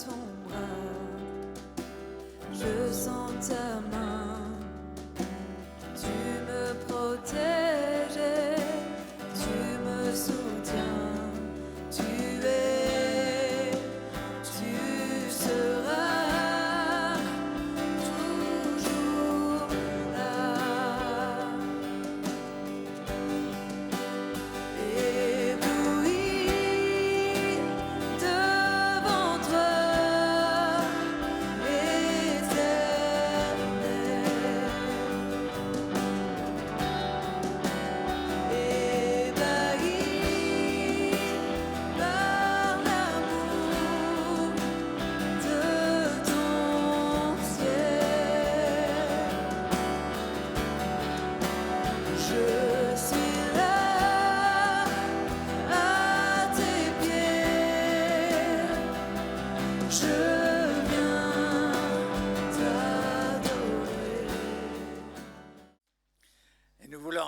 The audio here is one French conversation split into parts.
ton bras, je sens ta main, tu me protèges, tu me soutiens, tu seras toujours là. Ébloui devant toi,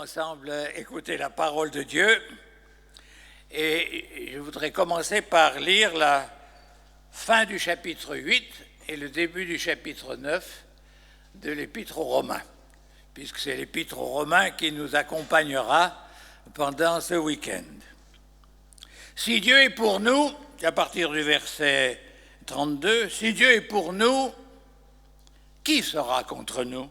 ensemble écouter la parole de Dieu. Et je voudrais commencer par lire la fin du chapitre 8 et le début du chapitre 9 de l'Épître aux Romains, puisque c'est l'Épître aux Romains qui nous accompagnera pendant ce week-end. Si Dieu est pour nous, à partir du verset 32, si Dieu est pour nous, qui sera contre nous?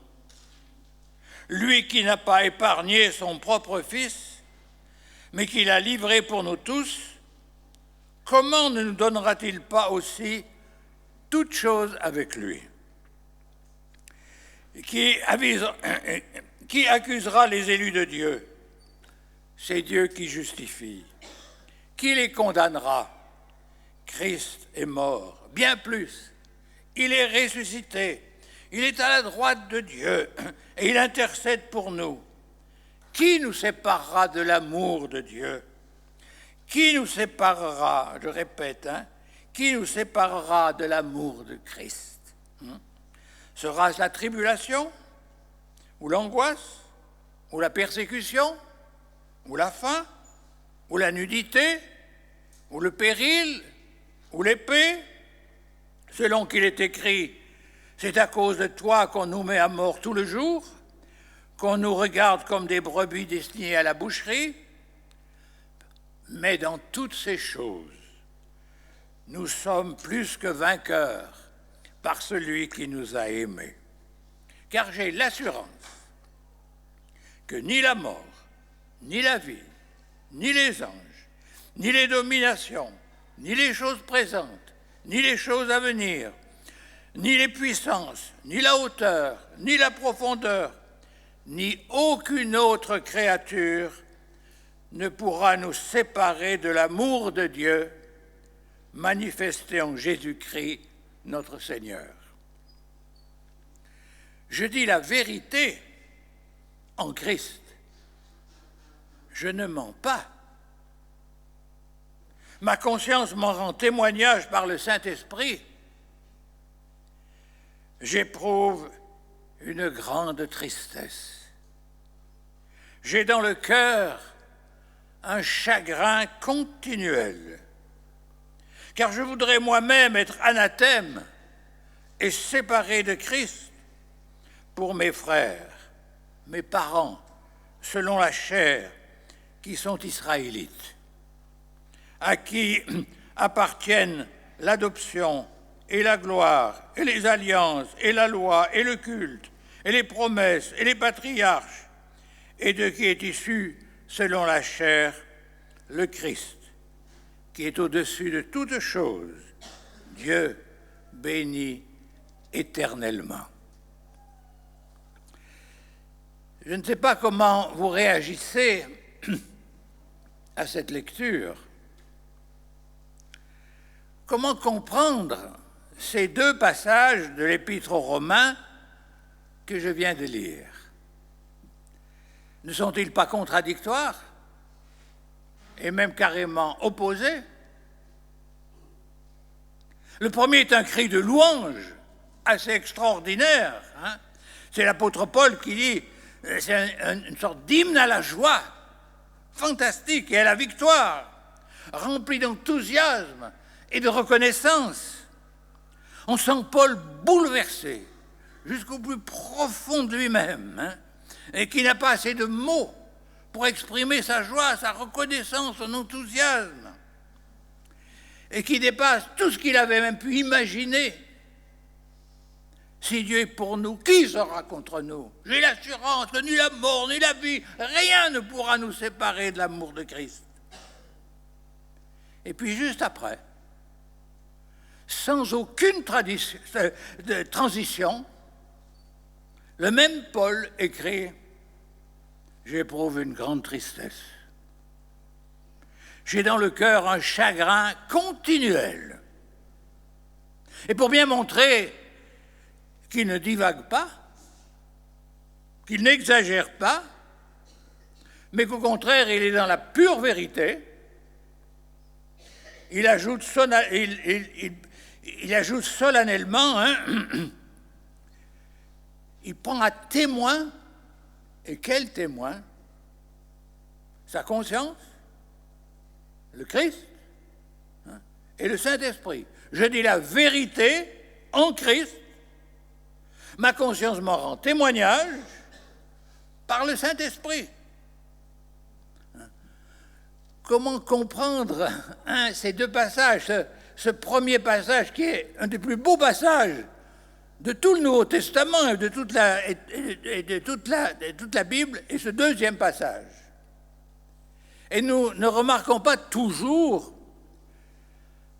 Lui qui n'a pas épargné son propre Fils, mais qui l'a livré pour nous tous, comment ne nous donnera-t-il pas aussi toutes choses avec lui? Qui accusera les élus de Dieu? C'est Dieu qui justifie. Qui les condamnera? Christ est mort, bien plus. Il est ressuscité. Il est à la droite de Dieu et il intercède pour nous. Qui nous séparera de l'amour de Dieu? Qui nous séparera, je répète, qui nous séparera de l'amour de Christ? Sera-ce la tribulation, ou l'angoisse, ou la persécution, ou la faim, ou la nudité, ou le péril, ou l'épée? Selon qu'il est écrit, c'est à cause de toi qu'on nous met à mort tout le jour, qu'on nous regarde comme des brebis destinées à la boucherie. Mais dans toutes ces choses, nous sommes plus que vainqueurs par celui qui nous a aimés. Car j'ai l'assurance que ni la mort, ni la vie, ni les anges, ni les dominations, ni les choses présentes, ni les choses à venir, ni les puissances, ni la hauteur, ni la profondeur, ni aucune autre créature ne pourra nous séparer de l'amour de Dieu manifesté en Jésus-Christ, notre Seigneur. Je dis la vérité en Christ. Je ne mens pas. Ma conscience m'en rend témoignage par le Saint-Esprit. J'éprouve une grande tristesse. J'ai dans le cœur un chagrin continuel, car je voudrais moi-même être anathème et séparé de Christ pour mes frères, mes parents, selon la chair, qui sont israélites, à qui appartiennent l'adoption et la gloire, et les alliances, et la loi, et le culte, et les promesses, et les patriarches, et de qui est issu, selon la chair, le Christ, qui est au-dessus de toutes choses, Dieu béni éternellement. Je ne sais pas comment vous réagissez à cette lecture. Comment comprendre ces deux passages de l'Épître aux Romains que je viens de lire? Ne sont-ils pas contradictoires et même carrément opposés? Le premier est un cri de louange assez extraordinaire. C'est l'apôtre Paul qui dit, c'est une sorte d'hymne à la joie, fantastique, et à la victoire, rempli d'enthousiasme et de reconnaissance. On sent Paul bouleversé jusqu'au plus profond de lui-même, hein, et qui n'a pas assez de mots pour exprimer sa joie, sa reconnaissance, son enthousiasme, et qui dépasse tout ce qu'il avait même pu imaginer. Si Dieu est pour nous, qui sera contre nous? J'ai l'assurance que ni la mort, ni la vie, rien ne pourra nous séparer de l'amour de Christ. Et puis juste après, sans aucune transition, le même Paul écrit « J'éprouve une grande tristesse. J'ai dans le cœur un chagrin continuel. » Et pour bien montrer qu'il ne divague pas, qu'il n'exagère pas, mais qu'au contraire, il est dans la pure vérité, il ajoute solennellement, hein, il prend à témoin, et quel témoin? Sa conscience, le Christ, hein, et le Saint-Esprit. Je dis la vérité en Christ, ma conscience m'en rend témoignage par le Saint-Esprit. Comment comprendre ces deux passages, ce premier passage qui est un des plus beaux passages de tout le Nouveau Testament et de toute la Bible, et ce deuxième passage? Et nous ne remarquons pas toujours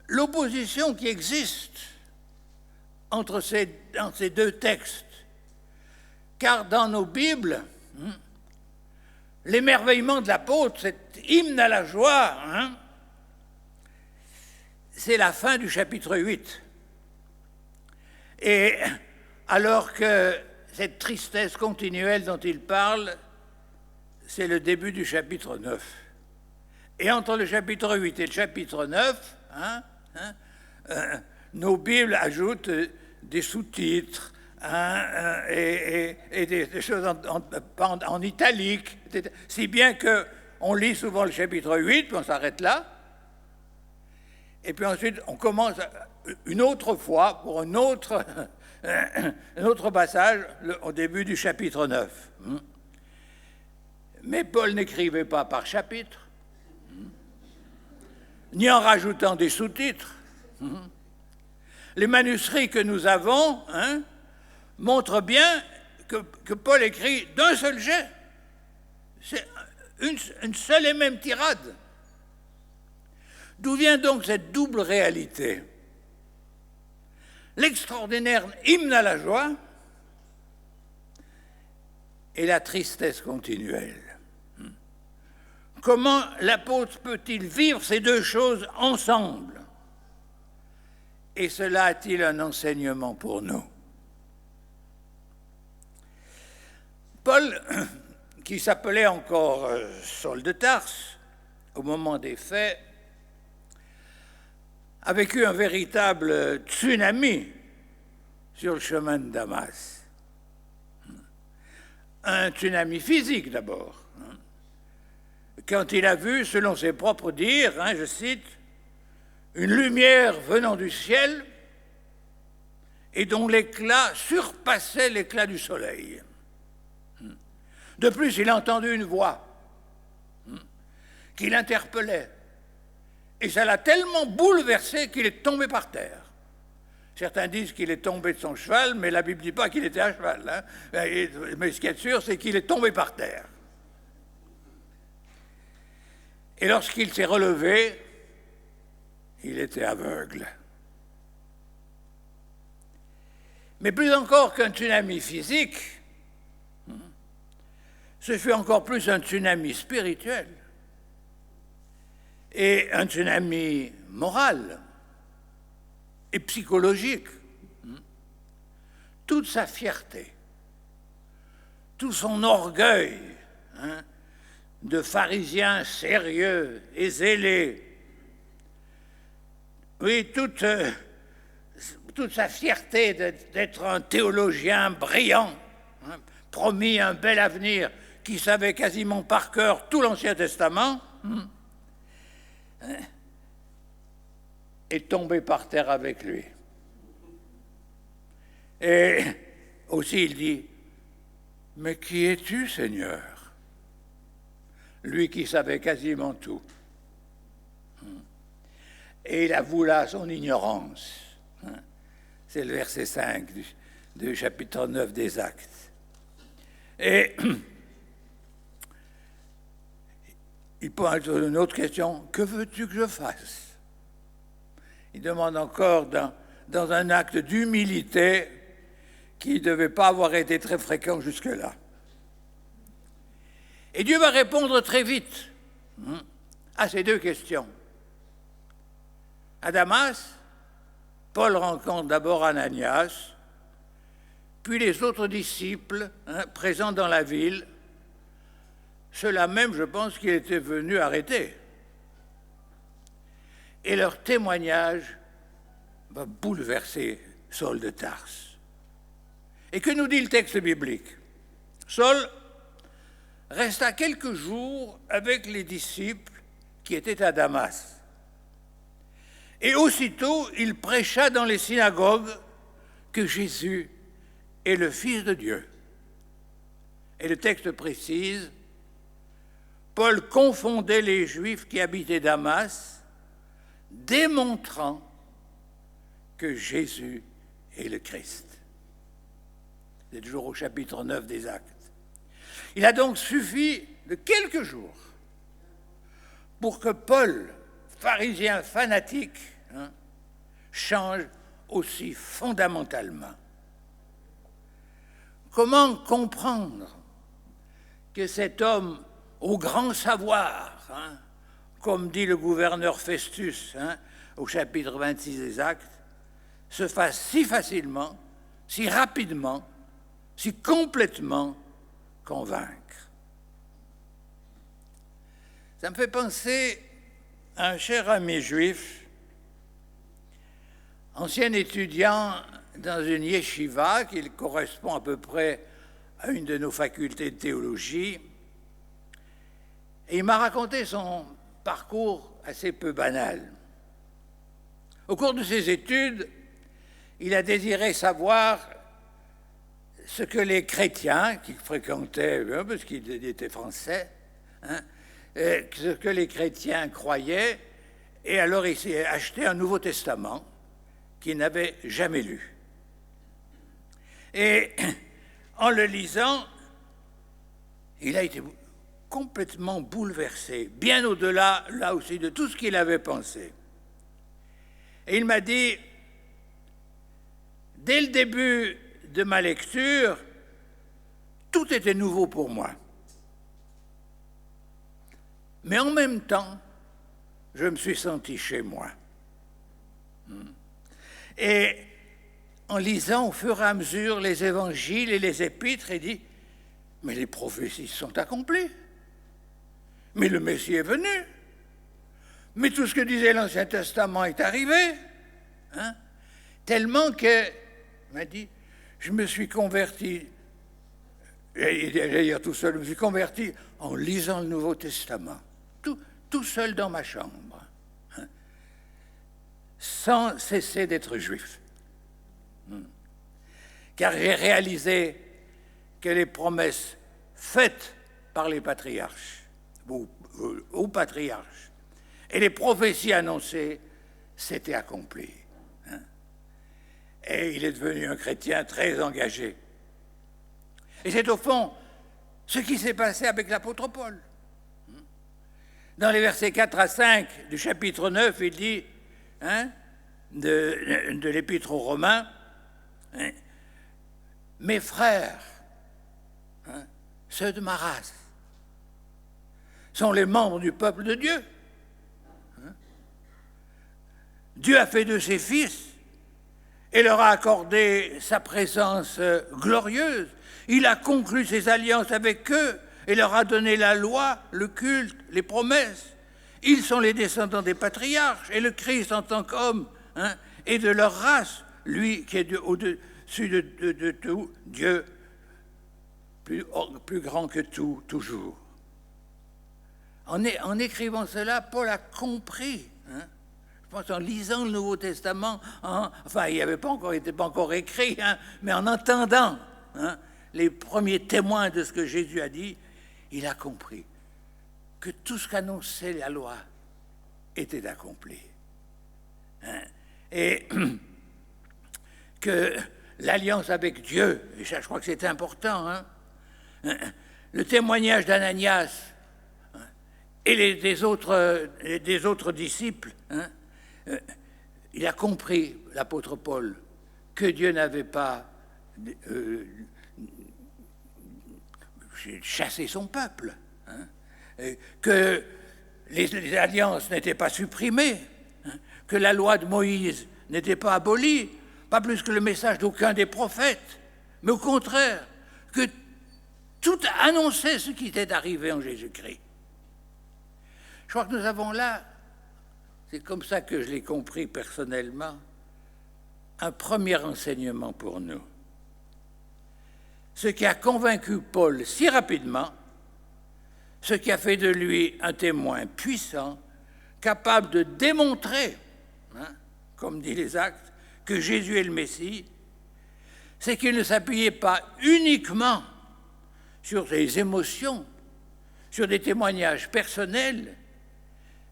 l'opposition qui existe entre ces deux textes, car dans nos Bibles, l'émerveillement de l'apôtre, cet hymne à la joie, hein, c'est la fin du chapitre 8. Et alors que cette tristesse continuelle dont il parle, c'est le début du chapitre 9. Et entre le chapitre 8 et le chapitre 9, nos Bibles ajoutent des sous-titres, hein, et des choses en italique, si bien qu'on lit souvent le chapitre 8, puis on s'arrête là, et puis ensuite on commence une autre fois pour un autre passage au début du chapitre 9. Mais Paul n'écrivait pas par chapitre, ni en rajoutant des sous-titres. Les manuscrits que nous avons, hein, montrent bien que Paul écrit d'un seul jet. C'est une seule et même tirade. D'où vient donc cette double réalité? L'extraordinaire hymne à la joie et la tristesse continuelle. Comment l'apôtre peut-il vivre ces deux choses ensemble? Et cela a-t-il un enseignement pour nous? Paul, qui s'appelait encore Saul de Tarse au moment des faits, a vécu un véritable tsunami sur le chemin de Damas. Un tsunami physique d'abord. Quand il a vu, selon ses propres dires, hein, je cite, une lumière venant du ciel et dont l'éclat surpassait l'éclat du soleil. De plus, il a entendu une voix qui l'interpellait. Et ça l'a tellement bouleversé qu'il est tombé par terre. Certains disent qu'il est tombé de son cheval, mais la Bible ne dit pas qu'il était à cheval. Hein. Mais ce qui est sûr, c'est qu'il est tombé par terre. Et lorsqu'il s'est relevé, il était aveugle. Mais plus encore qu'un tsunami physique, ce fut encore plus un tsunami spirituel et un tsunami moral et psychologique. Toute sa fierté, tout son orgueil, hein, de pharisien sérieux et zélé, oui, toute sa fierté d'être un théologien brillant, hein, promis un bel avenir, qui savait quasiment par cœur tout l'Ancien Testament, est tombé par terre avec lui. Et aussi il dit, « Mais qui es-tu, Seigneur ?» Lui qui savait quasiment tout. Et il avoue là son ignorance. C'est le verset 5 du chapitre 9 des Actes. Et il pose une autre question, « Que veux-tu que je fasse ?» Il demande encore dans un acte d'humilité qui ne devait pas avoir été très fréquent jusque-là. Et Dieu va répondre très vite à ces deux questions. À Damas, Paul rencontre d'abord Ananias, puis les autres disciples présents dans la ville, ceux-là même, je pense, qu'il était venu arrêter. Et leur témoignage va bouleverser Saul de Tarse. Et que nous dit le texte biblique? Saul resta quelques jours avec les disciples qui étaient à Damas. Et aussitôt, il prêcha dans les synagogues que Jésus est le Fils de Dieu. Et le texte précise, Paul confondait les Juifs qui habitaient Damas, démontrant que Jésus est le Christ. C'est toujours au chapitre 9 des Actes. Il a donc suffi de quelques jours pour que Paul, pharisien fanatique, change aussi fondamentalement. Comment comprendre que cet homme au grand savoir, comme dit le gouverneur Festus au chapitre 26 des Actes, se fasse si facilement, si rapidement, si complètement convaincre? Ça me fait penser à un cher ami juif, ancien étudiant dans une yeshiva, qui correspond à peu près à une de nos facultés de théologie, et il m'a raconté son parcours assez peu banal. Au cours de ses études, il a désiré savoir ce que les chrétiens, qui fréquentaient, parce qu'il était français, ce que les chrétiens croyaient, et alors il s'est acheté un Nouveau Testament qu'il n'avait jamais lu. Et en le lisant, il a été complètement bouleversé, bien au-delà, là aussi, de tout ce qu'il avait pensé. Et il m'a dit, dès le début de ma lecture, tout était nouveau pour moi. Mais en même temps, je me suis senti chez moi. Et en lisant au fur et à mesure les évangiles et les épîtres, il dit, mais les prophéties sont accomplies. Mais le Messie est venu. Mais tout ce que disait l'Ancien Testament est arrivé. Tellement que, il m'a dit, je me suis converti, d'ailleurs tout seul, je me suis converti en lisant le Nouveau Testament, tout seul dans ma chambre, sans cesser d'être juif. Car j'ai réalisé que les promesses faites par les patriarches, aux patriarches, et les prophéties annoncées s'étaient accomplies. Et il est devenu un chrétien très engagé. Et c'est au fond ce qui s'est passé avec l'apôtre Paul. Dans les versets 4 à 5 du chapitre 9, il dit, de l'épître aux Romains, mes frères, ceux de ma race, sont les membres du peuple de Dieu. Dieu a fait de ses fils et leur a accordé sa présence glorieuse. Il a conclu ses alliances avec eux et leur a donné la loi, le culte, les promesses. Ils sont les descendants des patriarches et le Christ en tant qu'homme est de leur race, lui qui est au-dessus de tout, Dieu plus grand que tout, toujours. En écrivant cela, Paul a compris. Je pense en lisant le Nouveau Testament, enfin, il n'était pas encore écrit, hein, mais en entendant les premiers témoins de ce que Jésus a dit, il a compris que tout ce qu'annonçait la loi était accompli. Hein, et que l'alliance avec Dieu, et ça je crois que c'est important, hein, le témoignage d'Ananias et des autres disciples, hein, il a compris, l'apôtre Paul, que Dieu n'avait pas chassé son peuple, hein, que les alliances n'étaient pas supprimées, hein, que la loi de Moïse n'était pas abolie, pas plus que le message d'aucun des prophètes, mais au contraire, que tout annonçait ce qui était arrivé en Jésus-Christ. Je crois que nous avons là, c'est comme ça que je l'ai compris personnellement, un premier enseignement pour nous. Ce qui a convaincu Paul si rapidement, ce qui a fait de lui un témoin puissant, capable de démontrer, hein, comme dit les Actes, que Jésus est le Messie, c'est qu'il ne s'appuyait pas uniquement sur des émotions, sur des témoignages personnels,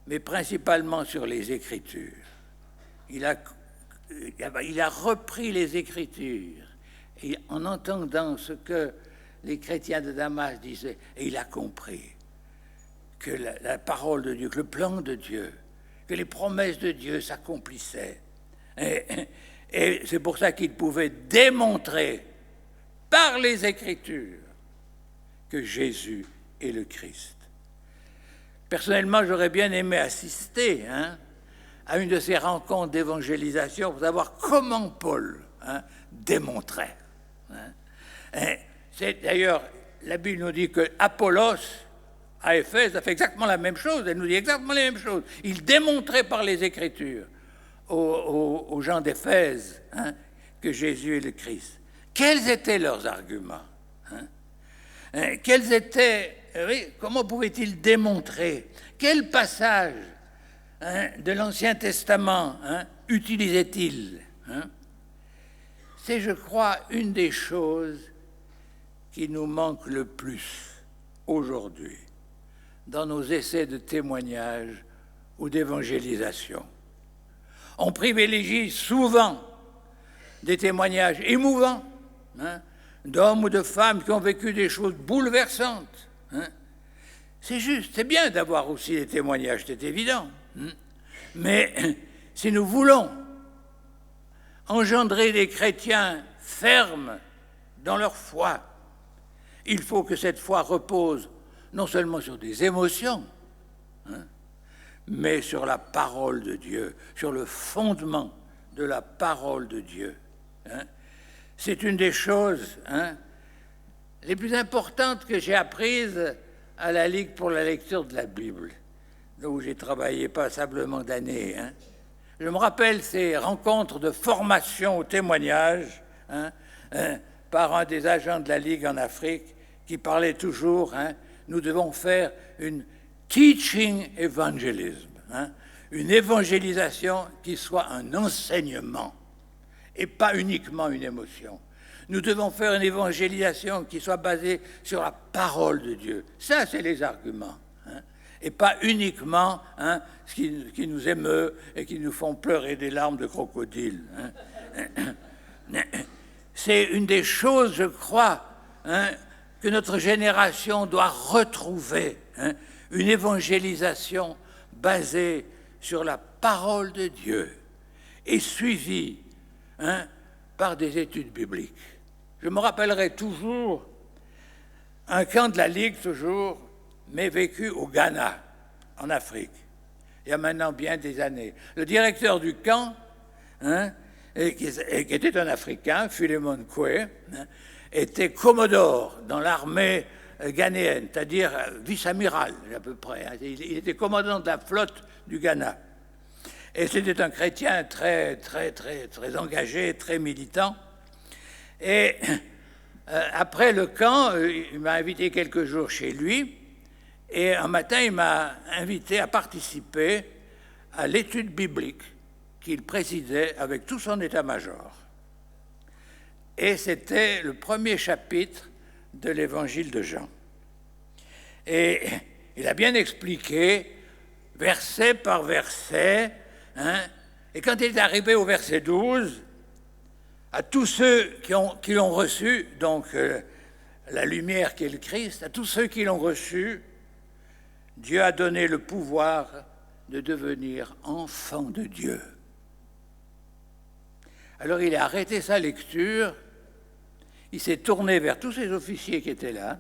mais principalement sur les Écritures. Il a repris les Écritures, et en entendant ce que les chrétiens de Damas disaient, et il a compris que la parole de Dieu, que le plan de Dieu, que les promesses de Dieu s'accomplissaient. Et c'est pour ça qu'il pouvait démontrer par les Écritures que Jésus est le Christ. Personnellement, j'aurais bien aimé assister à une de ces rencontres d'évangélisation pour savoir comment Paul démontrait. C'est d'ailleurs, la Bible nous dit que Apollos, à Éphèse, a fait exactement la même chose. Elle nous dit exactement la même chose. Il démontrait par les Écritures aux gens d'Éphèse que Jésus est le Christ. Quels étaient leurs arguments? Quels étaient, comment pouvaient-ils démontrer? Quel passage de l'Ancien Testament utilisaient-ils? C'est, je crois, une des choses qui nous manque le plus aujourd'hui dans nos essais de témoignage ou d'évangélisation. On privilégie souvent des témoignages émouvants, d'hommes ou de femmes qui ont vécu des choses bouleversantes. C'est juste, c'est bien d'avoir aussi des témoignages, c'est évident. Mais si nous voulons engendrer des chrétiens fermes dans leur foi, il faut que cette foi repose non seulement sur des émotions, mais sur la parole de Dieu, sur le fondement de la parole de Dieu. C'est une des choses les plus importantes que j'ai apprises à la Ligue pour la lecture de la Bible, où j'ai travaillé passablement d'années. Je me rappelle ces rencontres de formation au témoignage par un des agents de la Ligue en Afrique qui parlait toujours, nous devons faire une teaching evangelism, une évangélisation qui soit un enseignement et pas uniquement une émotion. Nous devons faire une évangélisation qui soit basée sur la parole de Dieu. Ça, c'est les arguments. Et pas uniquement ce qui nous émeut et qui nous font pleurer des larmes de crocodile. C'est une des choses, je crois, que notre génération doit retrouver, une évangélisation basée sur la parole de Dieu et suivie par des études bibliques. Je me rappellerai toujours un camp de la Ligue, toujours, mais vécu au Ghana, en Afrique, il y a maintenant bien des années. Le directeur du camp, qui était un Africain, Philemon Koué, était commodore dans l'armée ghanéenne, c'est-à-dire vice-amiral à peu près. Il était commandant de la flotte du Ghana. Et c'était un chrétien très, très, très, très engagé, très militant. Et après le camp, il m'a invité quelques jours chez lui. Et un matin, il m'a invité à participer à l'étude biblique qu'il présidait avec tout son état-major. Et c'était le premier chapitre de l'évangile de Jean. Et il a bien expliqué, verset par verset, et quand il est arrivé au verset 12, à tous ceux qui l'ont reçu, donc la lumière qui est le Christ, à tous ceux qui l'ont reçu, Dieu a donné le pouvoir de devenir enfant de Dieu. Alors il a arrêté sa lecture, il s'est tourné vers tous ces officiers qui étaient là,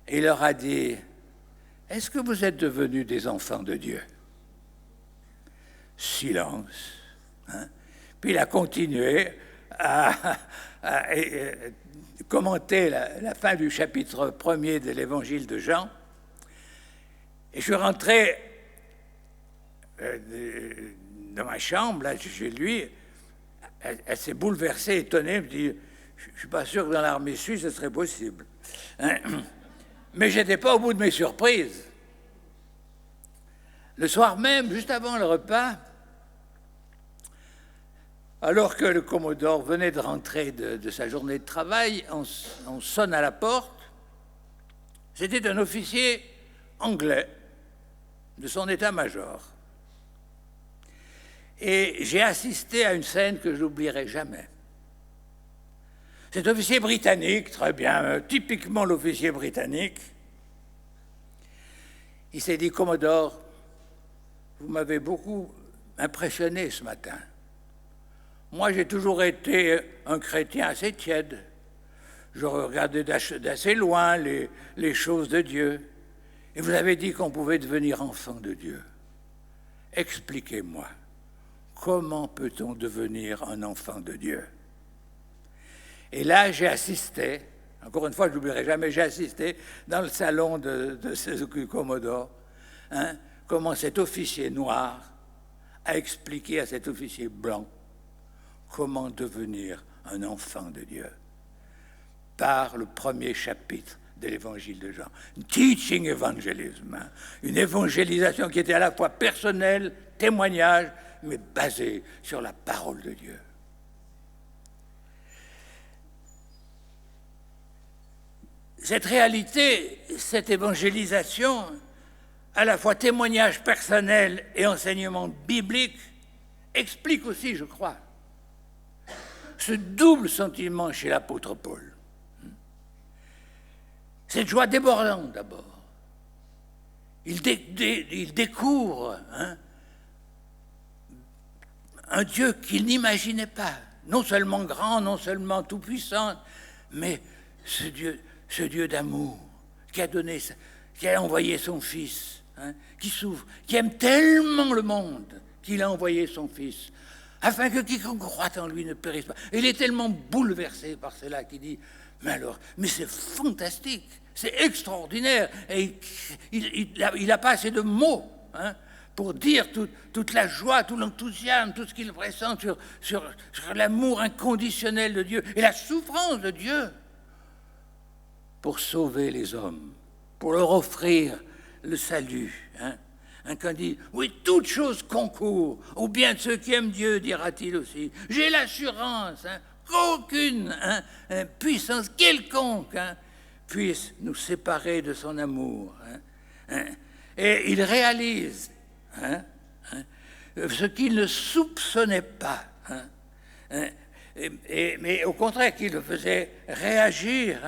et il leur a dit, « Est-ce que vous êtes devenus des enfants de Dieu ?» Silence. Puis il a continué à commenter la fin du chapitre 1er de l'évangile de Jean. Et je suis rentré dans ma chambre, là, chez lui. Elle s'est bouleversée, étonnée, elle me dit, je ne suis pas sûr que dans l'armée suisse, ce serait possible. Mais je n'étais pas au bout de mes surprises. Le soir même, juste avant le repas, alors que le commodore venait de rentrer de sa journée de travail, on sonne à la porte. C'était un officier anglais de son état-major. Et j'ai assisté à une scène que je n'oublierai jamais. Cet officier britannique, très bien, typiquement l'officier britannique, il s'est dit, Commodore, vous m'avez beaucoup impressionné ce matin. Moi, j'ai toujours été un chrétien assez tiède. Je regardais d'assez loin les choses de Dieu. Et vous avez dit qu'on pouvait devenir enfant de Dieu. Expliquez-moi, comment peut-on devenir un enfant de Dieu? Et là, j'ai assisté, encore une fois, je n'oublierai jamais, j'ai assisté dans le salon de ce commodore, comment cet officier noir a expliqué à cet officier blanc comment devenir un enfant de Dieu par le premier chapitre de l'évangile de Jean. Teaching evangelism, une évangélisation qui était à la fois personnelle, témoignage, mais basée sur la parole de Dieu. Cette réalité, cette évangélisation, à la fois témoignage personnel et enseignement biblique, explique aussi, je crois, ce double sentiment chez l'apôtre Paul. Cette joie débordante d'abord. Il découvre un Dieu qu'il n'imaginait pas, non seulement grand, non seulement tout-puissant, mais ce Dieu d'amour qui a envoyé son Fils, qui souffre, qui aime tellement le monde qu'il a envoyé son Fils, afin que quiconque croit en lui ne périsse pas. Il est tellement bouleversé par cela qu'il dit, mais c'est fantastique, c'est extraordinaire, et il n'a pas assez de mots pour dire toute la joie, tout l'enthousiasme, tout ce qu'il ressent sur l'amour inconditionnel de Dieu et la souffrance de Dieu pour sauver les hommes, pour leur offrir le salut. Quand il dit, oui, toute chose concourt au bien de ceux qui aiment Dieu, dira-t-il aussi. J'ai l'assurance qu'aucune puissance quelconque puisse nous séparer de son amour. Et il réalise ce qu'il ne soupçonnait pas, mais au contraire, qui le faisait réagir.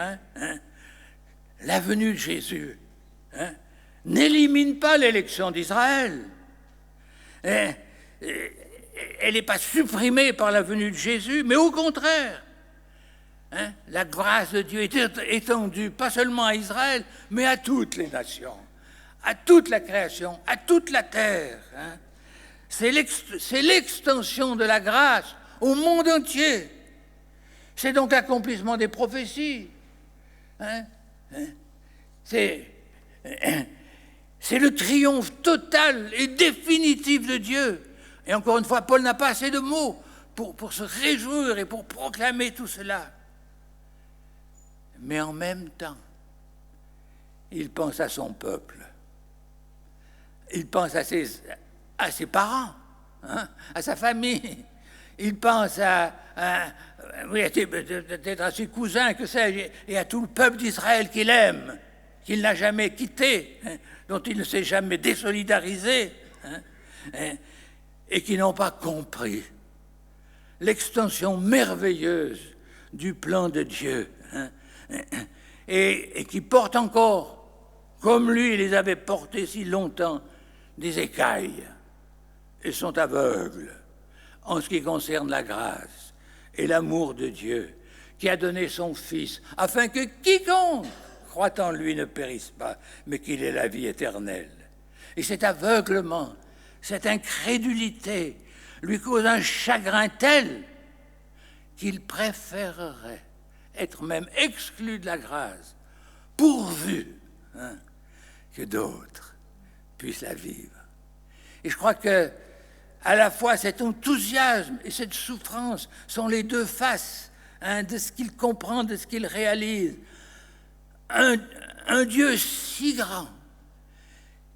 La venue de Jésus n'élimine pas l'élection d'Israël. Elle n'est pas supprimée par la venue de Jésus, mais au contraire, la grâce de Dieu est étendue pas seulement à Israël, mais à toutes les nations, à toute la création, à toute la terre. C'est l'extension de la grâce au monde entier. C'est donc l'accomplissement des prophéties. C'est le triomphe total et définitif de Dieu. Et encore une fois, Paul n'a pas assez de mots pour se réjouir et pour proclamer tout cela. Mais en même temps, il pense à son peuple. Il pense à ses parents. hein, à sa famille. Il pense oui, peut-être à ses cousins, que sais-je, et à tout le peuple d'Israël qu'il aime, qu'il n'a jamais quitté, hein, dont il ne s'est jamais désolidarisé, hein, et qui n'ont pas compris l'extension merveilleuse du plan de Dieu, hein, et qui portent encore, comme lui les avait portés si longtemps, des écailles, et sont aveugles en ce qui concerne la grâce et l'amour de Dieu, qui a donné son Fils, afin que quiconque croit en lui ne périsse pas, mais qu'il ait la vie éternelle. Et cet aveuglement, cette incrédulité, lui cause un chagrin tel qu'il préférerait être même exclu de la grâce, pourvu, hein, que d'autres puissent la vivre. Et je crois que à la fois cet enthousiasme et cette souffrance sont les deux faces, hein, de ce qu'il comprend, de ce qu'il réalise. Un Dieu si grand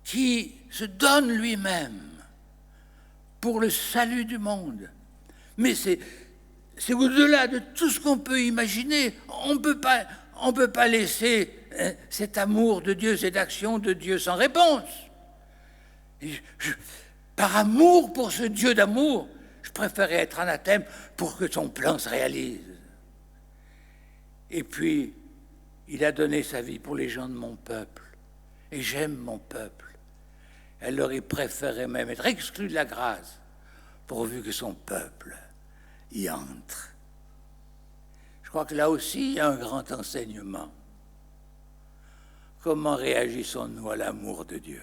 qui se donne lui-même pour le salut du monde. Mais c'est au-delà de tout ce qu'on peut imaginer. On ne peut pas laisser, hein, cet amour de Dieu, cette action de Dieu sans réponse. Par amour pour ce Dieu d'amour, je préférais être anathème pour que son plan se réalise. Et puis, il a donné sa vie pour les gens de mon peuple. Et j'aime mon peuple. Elle aurait préféré même être exclu de la grâce, pourvu que son peuple y entre. Je crois que là aussi, il y a un grand enseignement. Comment réagissons-nous à l'amour de Dieu?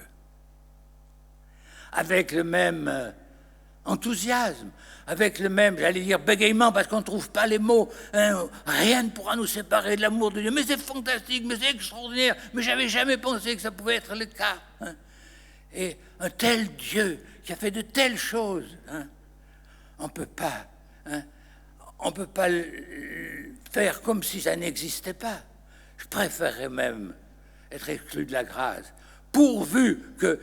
Avec le même enthousiasme, avec le même, j'allais dire, bégaiement, parce qu'on ne trouve pas les mots, hein, rien ne pourra nous séparer de l'amour de Dieu. Mais c'est fantastique, mais c'est extraordinaire, mais j'avais jamais pensé que ça pouvait être le cas. Hein. Et un tel Dieu qui a fait de telles choses, hein, on ne peut pas, hein, on peut pas le faire comme si ça n'existait pas. Je préférerais même être exclu de la grâce, pourvu que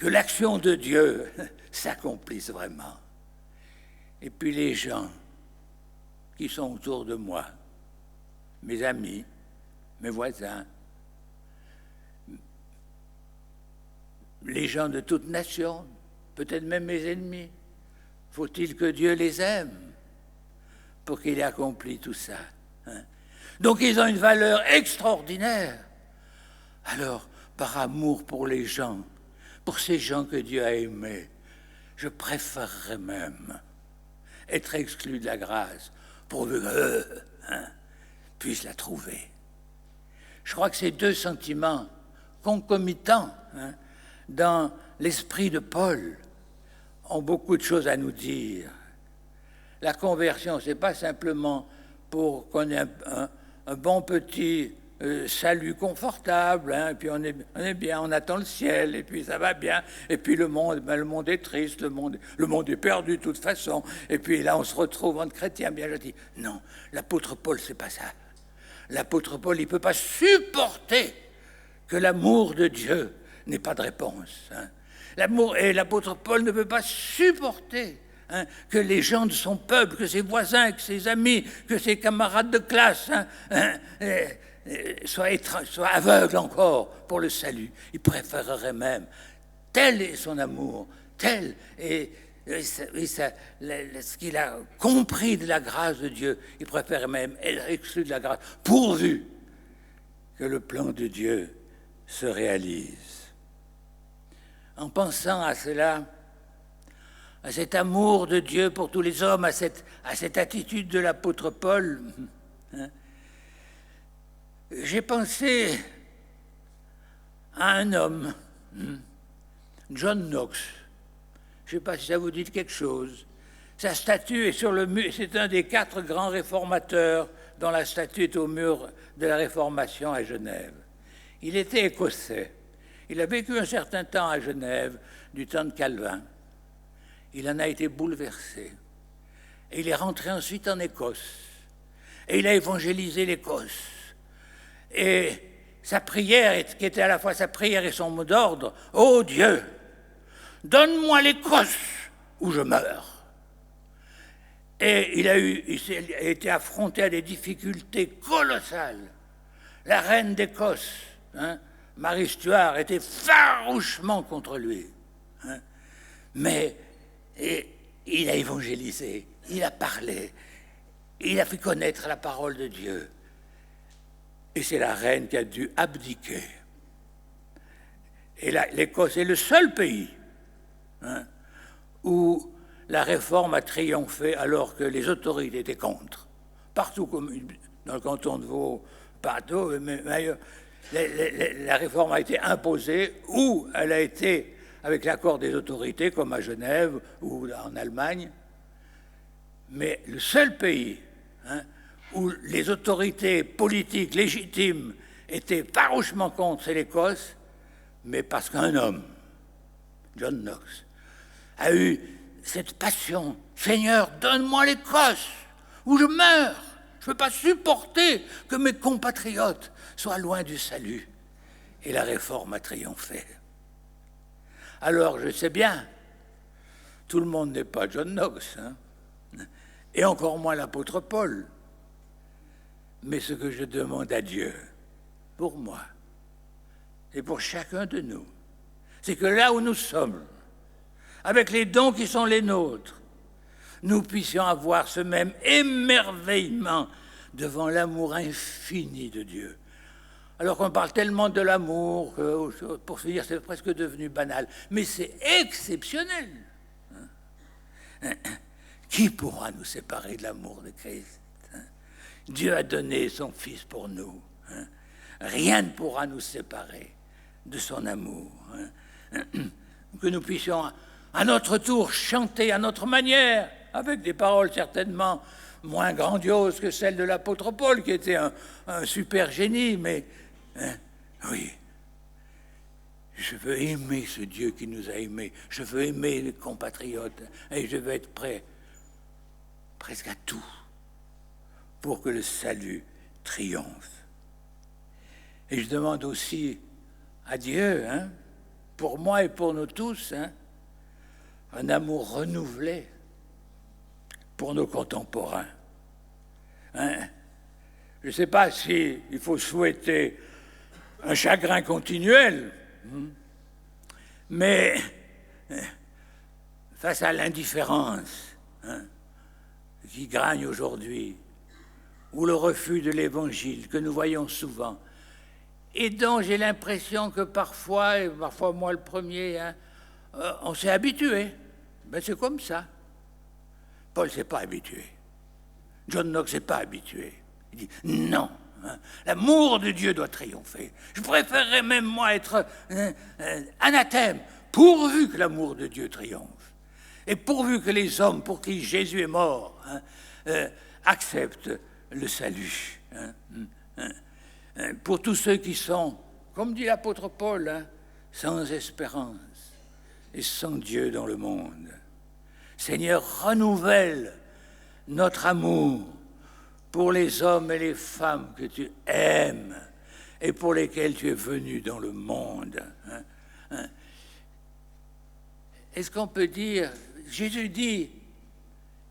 l'action de Dieu s'accomplisse vraiment. Et puis les gens qui sont autour de moi, mes amis, mes voisins, les gens de toute nation, peut-être même mes ennemis, faut-il que Dieu les aime pour qu'il ait accompli tout ça, hein? Donc ils ont une valeur extraordinaire. Alors, par amour pour les gens, pour ces gens que Dieu a aimés, je préférerais même être exclu de la grâce pour que hein, puisse la trouver. Je crois que ces deux sentiments concomitants, hein, dans l'esprit de Paul ont beaucoup de choses à nous dire. La conversion, ce n'est pas simplement pour qu'on ait un bon petit salut confortable, hein, et puis on est bien, on attend le ciel, et puis ça va bien, et puis le monde est triste, le monde est perdu de toute façon, et puis là on se retrouve entre chrétiens bien gentils. Non, l'apôtre Paul, c'est pas ça. L'apôtre Paul, il ne peut pas supporter que l'amour de Dieu n'ait pas de réponse. Hein. Et l'apôtre Paul ne peut pas supporter, hein, que les gens de son peuple, que ses voisins, que ses amis, que ses camarades de classe, hein, soient aveugles encore pour le salut. Il préférerait même, tel est son amour, tel est ce qu'il a compris de la grâce de Dieu, il préférerait même être exclu de la grâce, pourvu que le plan de Dieu se réalise. En pensant à cela, à cet amour de Dieu pour tous les hommes, à cette attitude de l'apôtre Paul, hein, j'ai pensé à un homme, John Knox. Je ne sais pas si ça vous dit quelque chose. Sa statue est sur le mur. C'est un des 4 grands réformateurs dont la statue est au mur de la Réformation à Genève. Il était écossais. Il a vécu un certain temps à Genève, du temps de Calvin. Il en a été bouleversé. Et il est rentré ensuite en Écosse. Et il a évangélisé l'Écosse. Et sa prière, qui était à la fois sa prière et son mot d'ordre, « Ô Dieu, donne-moi l'Écosse ou je meurs. Et il s'est été affronté à des difficultés colossales. La reine d'Écosse, Marie Stuart, était farouchement contre lui. Mais il a évangélisé, il a parlé, il a fait connaître la parole de Dieu. Et c'est la reine qui a dû abdiquer. Et l'Écosse est le seul pays où la réforme a triomphé alors que les autorités étaient contre. Partout, comme dans le canton de Vaud, partout, mais ailleurs, la réforme a été imposée ou elle a été avec l'accord des autorités, comme à Genève ou en Allemagne. Mais le seul pays où les autorités politiques légitimes étaient farouchement contre, c'est l'Écosse, mais parce qu'un homme, John Knox, a eu cette passion. Seigneur, donne-moi l'Écosse, où je meurs. Je ne peux pas supporter que mes compatriotes soient loin du salut. Et la réforme a triomphé. Alors, je sais bien, tout le monde n'est pas John Knox, et encore moins l'apôtre Paul. Mais ce que je demande à Dieu, pour moi, et pour chacun de nous, c'est que là où nous sommes, avec les dons qui sont les nôtres, nous puissions avoir ce même émerveillement devant l'amour infini de Dieu. Alors qu'on parle tellement de l'amour, pour se dire c'est presque devenu banal, mais c'est exceptionnel. Qui pourra nous séparer de l'amour de Christ? Dieu a donné son Fils pour nous. Rien ne pourra nous séparer de son amour. Que nous puissions à notre tour chanter à notre manière, avec des paroles certainement moins grandioses que celles de l'apôtre Paul, qui était un super génie, mais oui, je veux aimer ce Dieu qui nous a aimés, je veux aimer les compatriotes, et je veux être prêt presque à tout pour que le salut triomphe. Et je demande aussi à Dieu, pour moi et pour nous tous, un amour renouvelé pour nos contemporains. Je ne sais pas s'il faut souhaiter un chagrin continuel, mais face à l'indifférence qui gagne aujourd'hui, ou le refus de l'Évangile que nous voyons souvent, et dont j'ai l'impression que parfois, et parfois moi le premier, on s'est habitué. Ben c'est comme ça. Paul ne s'est pas habitué. John Knox ne s'est pas habitué. Il dit non, l'amour de Dieu doit triompher. Je préférerais même moi être anathème, pourvu que l'amour de Dieu triomphe. Et pourvu que les hommes pour qui Jésus est mort acceptent le salut. Pour tous ceux qui sont, comme dit l'apôtre Paul, sans espérance et sans Dieu dans le monde. Seigneur, renouvelle notre amour pour les hommes et les femmes que tu aimes et pour lesquels tu es venu dans le monde. Est-ce qu'on peut dire, Jésus dit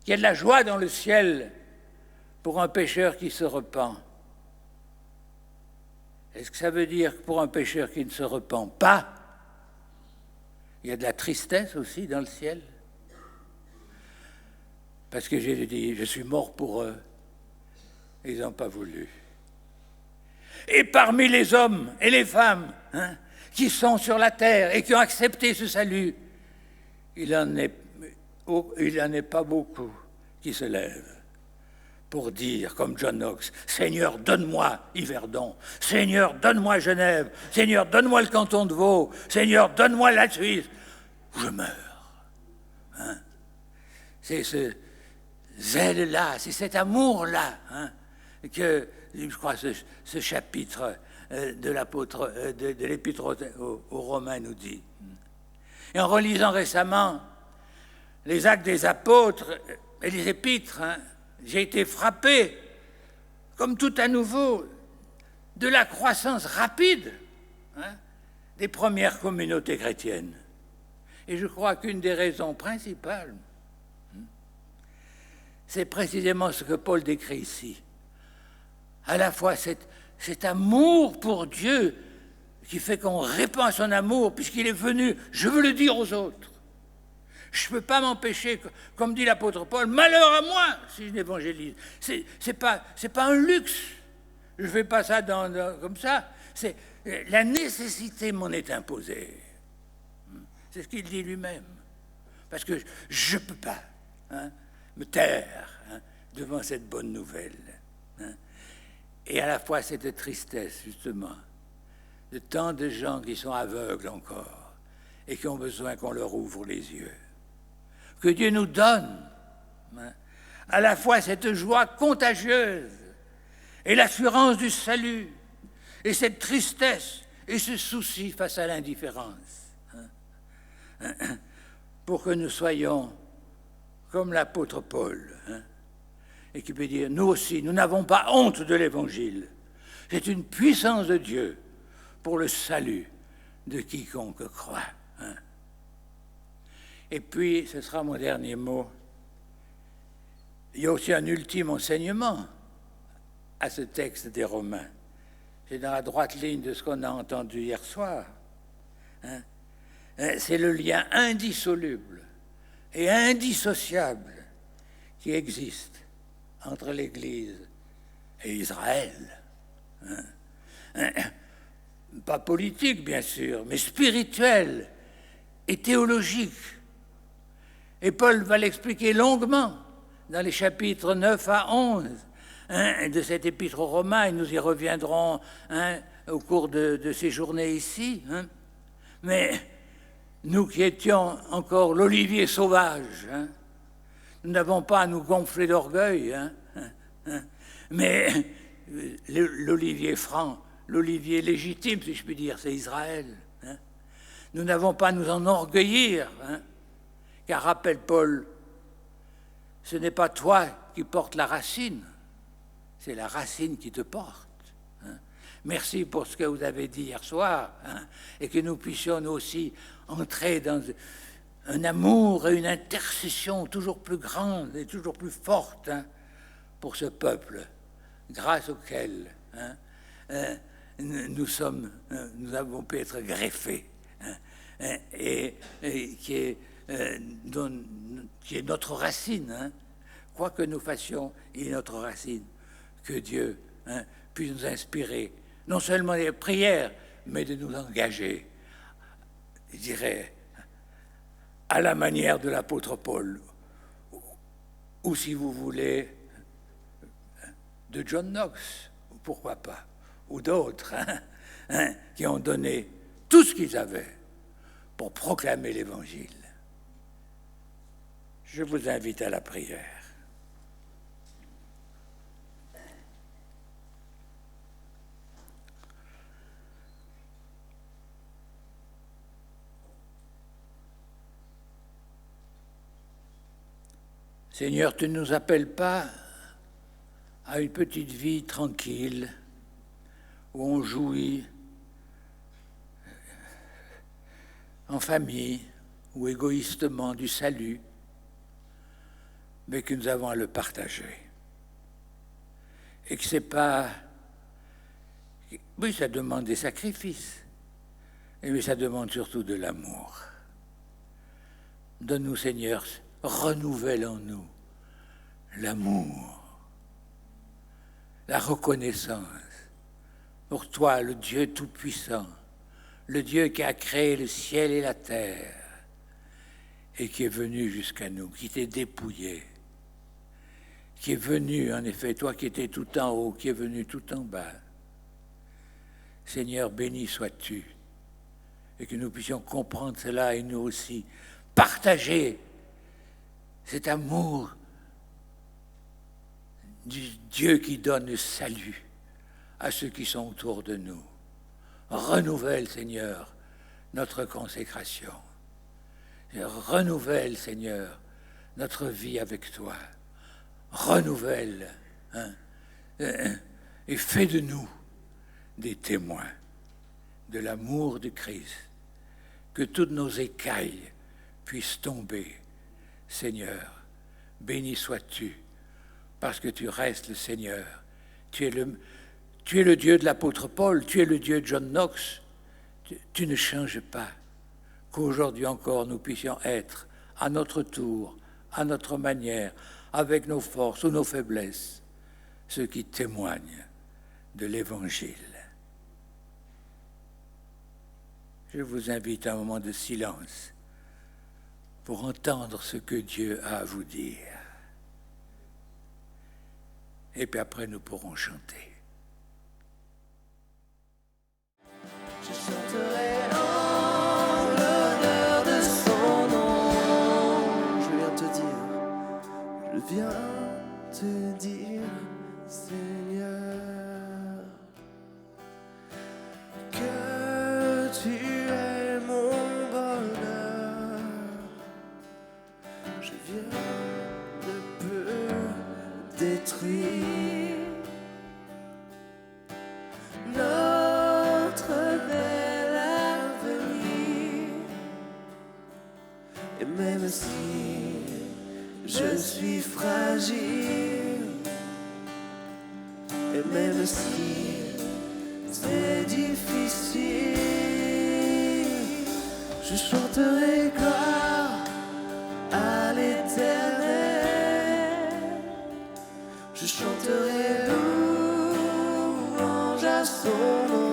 qu'il y a de la joie dans le ciel pour un pécheur qui se repent. Est-ce que ça veut dire que pour un pécheur qui ne se repent pas, il y a de la tristesse aussi dans le ciel? Parce que Jésus dit, je suis mort pour eux, ils n'ont pas voulu. Et parmi les hommes et les femmes qui sont sur la terre et qui ont accepté ce salut, il n'en est pas beaucoup qui se lèvent pour dire, comme John Knox, Seigneur, donne-moi Yverdon, Seigneur, donne-moi Genève, Seigneur, donne-moi le canton de Vaud, Seigneur, donne-moi la Suisse, ou je meurs. C'est ce zèle-là, c'est cet amour-là que, je crois, ce chapitre de l'apôtre, de l'épître aux Romains nous dit. Et en relisant récemment les Actes des Apôtres et les Épîtres, j'ai été frappé, comme tout à nouveau, de la croissance rapide des premières communautés chrétiennes. Et je crois qu'une des raisons principales, c'est précisément ce que Paul décrit ici. À la fois cet amour pour Dieu qui fait qu'on répand son amour, puisqu'il est venu, je veux le dire aux autres. Je ne peux pas m'empêcher, comme dit l'apôtre Paul, malheur à moi si je n'évangélise. C'est pas un luxe. Je ne fais pas ça comme ça. C'est la nécessité m'en est imposée. C'est ce qu'il dit lui-même. Parce que je ne peux pas me taire devant cette bonne nouvelle. Et à la fois cette tristesse, justement, de tant de gens qui sont aveugles encore et qui ont besoin qu'on leur ouvre les yeux. Que Dieu nous donne à la fois cette joie contagieuse et l'assurance du salut, et cette tristesse et ce souci face à l'indifférence, pour que nous soyons comme l'apôtre Paul, et qui peut dire, nous aussi, nous n'avons pas honte de l'Évangile. C'est une puissance de Dieu pour le salut de quiconque croit. Et puis, ce sera mon dernier mot, il y a aussi un ultime enseignement à ce texte des Romains. C'est dans la droite ligne de ce qu'on a entendu hier soir. C'est le lien indissoluble et indissociable qui existe entre l'Église et Israël. Pas politique, bien sûr, mais spirituel et théologique. Et Paul va l'expliquer longuement dans les chapitres 9 à 11 de cette épître aux Romains, et nous y reviendrons au cours de ces journées ici. Mais nous qui étions encore l'olivier sauvage, nous n'avons pas à nous gonfler d'orgueil, mais l'olivier franc, l'olivier légitime, si je puis dire, c'est Israël. Nous n'avons pas à nous enorgueillir, car, rappelle Paul, ce n'est pas toi qui portes la racine, c'est la racine qui te porte. Merci pour ce que vous avez dit hier soir, et que nous puissions nous aussi entrer dans un amour et une intercession toujours plus grande et toujours plus forte pour ce peuple, grâce auquel nous avons pu être greffés, et qui est notre racine. Quoi que nous fassions, il est notre racine. Que Dieu puisse nous inspirer, non seulement des prières, mais de nous engager, je dirais, à la manière de l'apôtre Paul, ou si vous voulez, de John Knox, pourquoi pas, ou d'autres, qui ont donné tout ce qu'ils avaient pour proclamer l'Évangile. Je vous invite à la prière. Seigneur, tu ne nous appelles pas à une petite vie tranquille où on jouit en famille ou égoïstement du salut, mais que nous avons à le partager. Et que c'est pas... Oui, ça demande des sacrifices, mais ça demande surtout de l'amour. Donne-nous, Seigneur, renouvelle en nous l'amour, la reconnaissance pour toi, le Dieu Tout-Puissant, le Dieu qui a créé le ciel et la terre et qui est venu jusqu'à nous, qui t'est dépouillé, qui est venu, en effet, toi qui étais tout en haut, qui est venu tout en bas. Seigneur, béni sois-tu, et que nous puissions comprendre cela et nous aussi partager cet amour du Dieu qui donne le salut à ceux qui sont autour de nous. Renouvelle, Seigneur, notre consécration. Renouvelle, Seigneur, notre vie avec toi. Renouvelle, et fais de nous des témoins de l'amour du Christ. Que toutes nos écailles puisse tomber. Seigneur, béni sois-tu, parce que tu restes le Seigneur. Tu es le Dieu de l'apôtre Paul, tu es le Dieu de John Knox. Tu ne changes pas. Qu'aujourd'hui encore nous puissions être à notre tour, à notre manière, avec nos forces ou nos faiblesses, ceux qui témoignent de l'Évangile. Je vous invite à un moment de silence pour entendre ce que Dieu a à vous dire. Et puis après, nous pourrons chanter. Je chanterai en l'honneur de son nom. Je viens te dire, Seigneur, que tu es mon bonheur. Je viens ne peux détruire notre bel avenir. Et même si je suis fragile, et même si c'est difficile, je chanterai gloire à l'Éternel. Je chanterai louange à son nom.